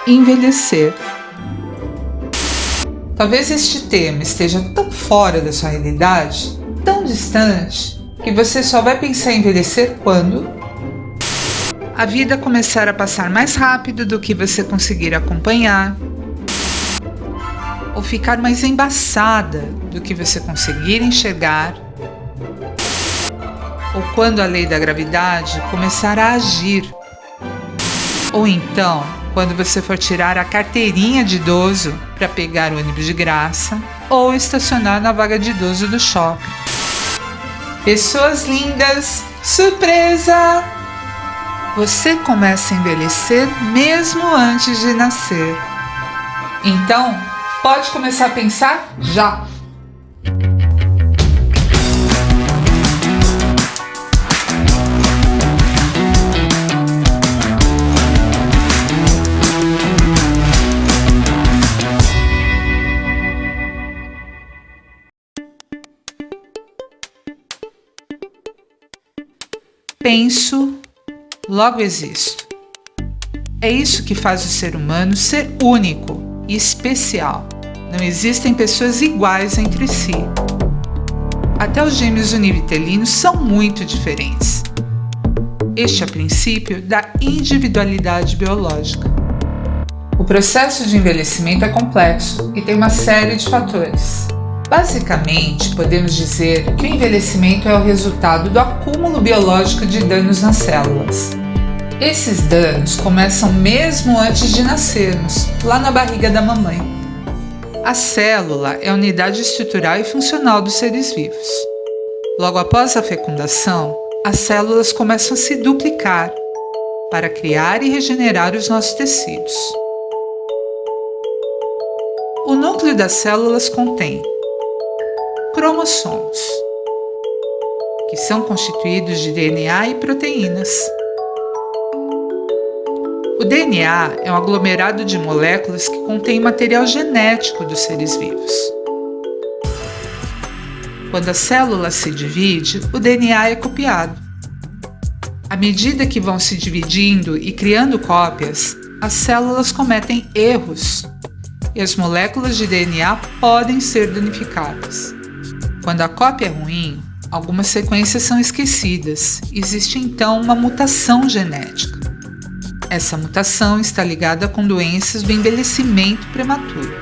envelhecer. Talvez este tema esteja tão fora da sua realidade, tão distante, que você só vai pensar em envelhecer quando a vida começar a passar mais rápido do que você conseguir acompanhar, ou ficar mais embaçada do que você conseguir enxergar, ou quando a lei da gravidade começar a agir, ou então quando você for tirar a carteirinha de idoso para pegar o ônibus de graça ou estacionar na vaga de idoso do shopping. Pessoas lindas, surpresa! Você começa a envelhecer mesmo antes de nascer. Então, pode começar a pensar já! Penso, logo existo. É isso que faz o ser humano ser único e especial. Não existem pessoas iguais entre si. Até os gêmeos univitelinos são muito diferentes. Este é o princípio da individualidade biológica. O processo de envelhecimento é complexo e tem uma série de fatores. Basicamente, podemos dizer que o envelhecimento é o resultado do acúmulo biológico de danos nas células. Esses danos começam mesmo antes de nascermos, lá na barriga da mamãe. A célula é a unidade estrutural e funcional dos seres vivos. Logo após a fecundação, as células começam a se duplicar para criar e regenerar os nossos tecidos. O núcleo das células contém cromossomos, que são constituídos de DNA e proteínas. O DNA é um aglomerado de moléculas que contém material genético dos seres vivos. Quando a célula se divide, o DNA é copiado. À medida que vão se dividindo e criando cópias, as células cometem erros e as moléculas de DNA podem ser danificadas. Quando a cópia é ruim, algumas sequências são esquecidas. Existe então uma mutação genética. Essa mutação está ligada com doenças do envelhecimento prematuro.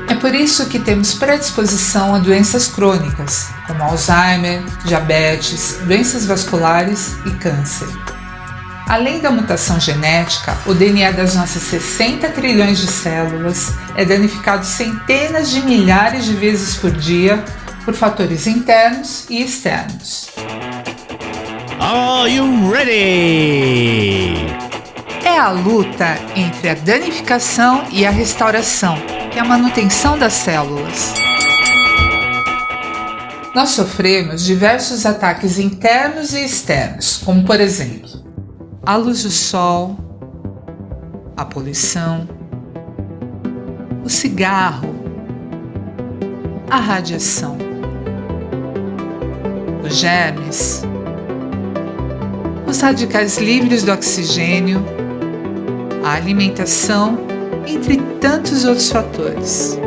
É por isso que temos predisposição a doenças crônicas, como Alzheimer, diabetes, doenças vasculares e câncer. Além da mutação genética, o DNA das nossas 60 trilhões de células é danificado centenas de milhares de vezes por dia por fatores internos e externos. Are you ready? É a luta entre a danificação e a restauração, que é a manutenção das células. Nós sofremos diversos ataques internos e externos, como por exemplo, a luz do sol, a poluição, o cigarro, a radiação, os germes, os radicais livres do oxigênio, a alimentação, entre tantos outros fatores.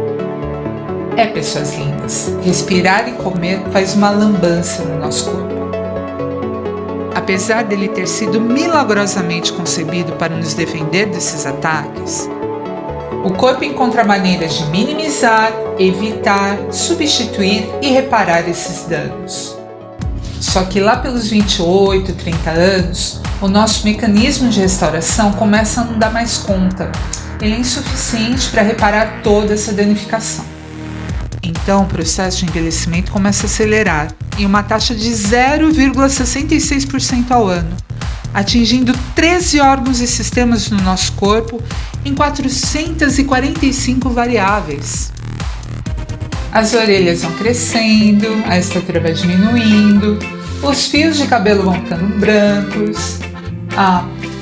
Pessoas lindas, respirar e comer faz uma lambança no nosso corpo. Apesar dele ter sido milagrosamente concebido para nos defender desses ataques, o corpo encontra maneiras de minimizar, evitar, substituir e reparar esses danos. Só que lá pelos 28, 30 anos, o nosso mecanismo de restauração começa a não dar mais conta. Ele é insuficiente para reparar toda essa danificação. Então o processo de envelhecimento começa a acelerar em uma taxa de 0,66% ao ano, atingindo 13 órgãos e sistemas no nosso corpo em 445 variáveis. As orelhas vão crescendo, a estatura vai diminuindo, os fios de cabelo vão ficando brancos.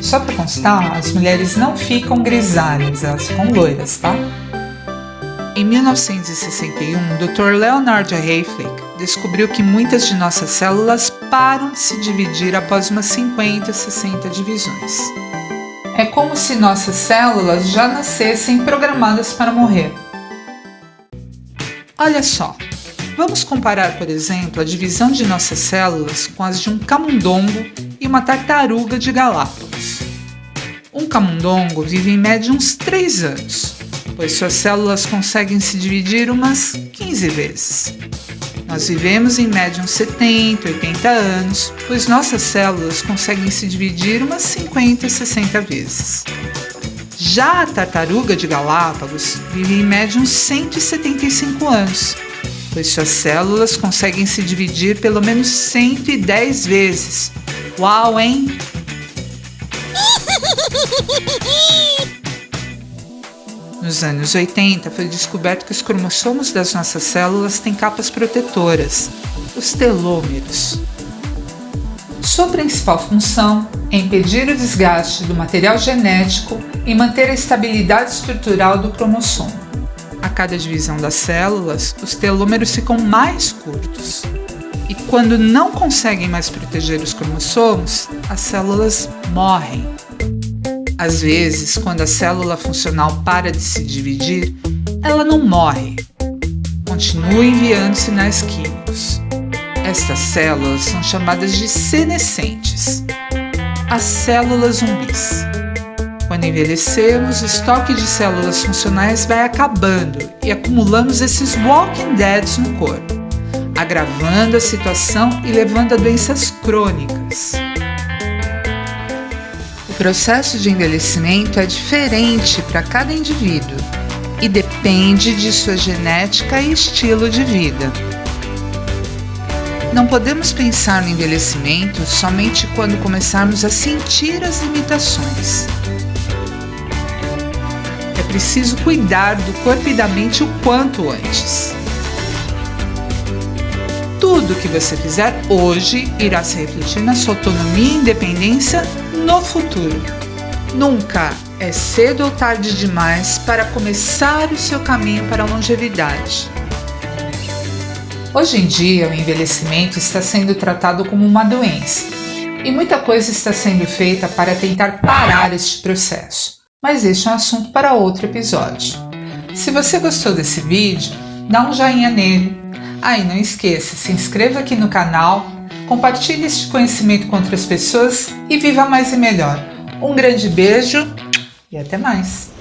Só para constar, as mulheres não ficam grisalhas, elas ficam loiras, tá? Em 1961, Dr. Leonard Hayflick descobriu que muitas de nossas células param de se dividir após umas 50, 60 divisões. é como se nossas células já nascessem programadas para morrer. Olha só, vamos comparar, por exemplo, a divisão de nossas células com as de um camundongo e uma tartaruga de Galápagos. Um camundongo vive em média uns 3 anos, pois suas células conseguem se dividir umas 15 vezes. Nós vivemos em média uns 70, 80 anos, pois nossas células conseguem se dividir umas 50, 60 vezes. Já a tartaruga de Galápagos vive em média uns 175 anos, pois suas células conseguem se dividir pelo menos 110 vezes. Uau, hein? Nos anos 80, foi descoberto que os cromossomos das nossas células têm capas protetoras, os telômeros. Sua principal função é impedir o desgaste do material genético e manter a estabilidade estrutural do cromossomo. A cada divisão das células, os telômeros ficam mais curtos. E quando não conseguem mais proteger os cromossomos, as células morrem. Às vezes, quando a célula funcional para de se dividir, ela não morre. Continua enviando sinais químicos. Estas células são chamadas de senescentes. As células zumbis. Quando envelhecemos, o estoque de células funcionais vai acabando e acumulamos esses Walking Deads no corpo, agravando a situação e levando a doenças crônicas. O processo de envelhecimento é diferente para cada indivíduo e depende de sua genética e estilo de vida. Não podemos pensar no envelhecimento somente quando começarmos a sentir as limitações. É preciso cuidar do corpo e da mente o quanto antes. Tudo que você fizer hoje irá se refletir na sua autonomia e independência no futuro. Nunca é cedo ou tarde demais para começar o seu caminho para a longevidade. Hoje em dia, o envelhecimento está sendo tratado como uma doença e muita coisa está sendo feita para tentar parar este processo, mas este é um assunto para outro episódio. Se você gostou desse vídeo, dá um joinha nele. E não esqueça, se inscreva aqui no canal, compartilhe este conhecimento com outras pessoas e viva mais e melhor. Um grande beijo e até mais!